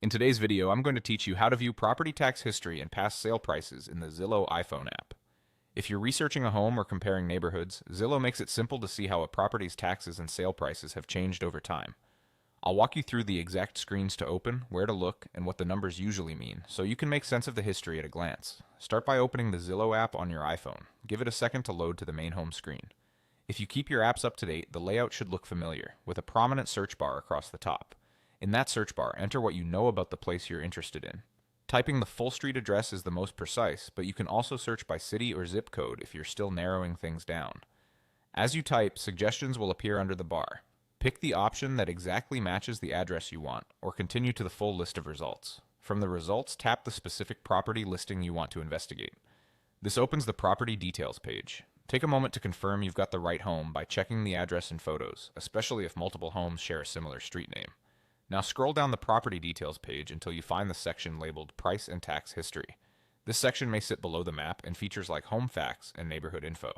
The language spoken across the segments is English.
In today's video, I'm going to teach you how to view property tax history and past sale prices in the Zillow iPhone app. If you're researching a home or comparing neighborhoods, Zillow makes it simple to see how a property's taxes and sale prices have changed over time. I'll walk you through the exact screens to open, where to look, and what the numbers usually mean, so you can make sense of the history at a glance. Start by opening the Zillow app on your iPhone. Give it a second to load to the main home screen. If you keep your apps up to date, the layout should look familiar, with a prominent search bar across the top. In that search bar, enter what you know about the place you're interested in. Typing the full street address is the most precise, but you can also search by city or zip code if you're still narrowing things down. As you type, suggestions will appear under the bar. Pick the option that exactly matches the address you want, or continue to the full list of results. From the results, tap the specific property listing you want to investigate. This opens the property details page. Take a moment to confirm you've got the right home by checking the address and photos, especially if multiple homes share a similar street name. Now scroll down the property details page until you find the section labeled Price and Tax History. This section may sit below the map and features like home facts and neighborhood info.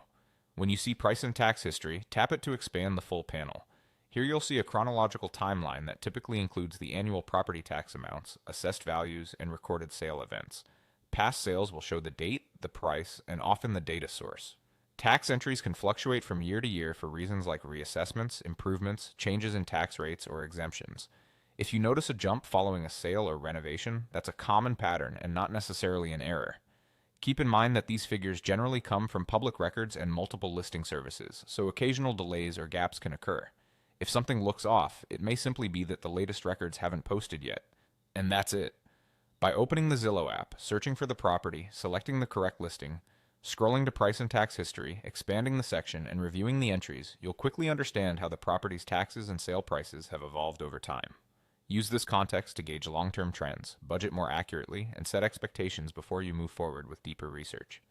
When you see Price and Tax History, tap it to expand the full panel. Here you'll see a chronological timeline that typically includes the annual property tax amounts, assessed values, and recorded sale events. Past sales will show the date, the price, and often the data source. Tax entries can fluctuate from year to year for reasons like reassessments, improvements, changes in tax rates, or exemptions. If you notice a jump following a sale or renovation, that's a common pattern and not necessarily an error. Keep in mind that these figures generally come from public records and multiple listing services, so occasional delays or gaps can occur. If something looks off, it may simply be that the latest records haven't posted yet. And that's it. By opening the Zillow app, searching for the property, selecting the correct listing, scrolling to Price and Tax History, expanding the section, and reviewing the entries, you'll quickly understand how the property's taxes and sale prices have evolved over time. Use this context to gauge long-term trends, budget more accurately, and set expectations before you move forward with deeper research.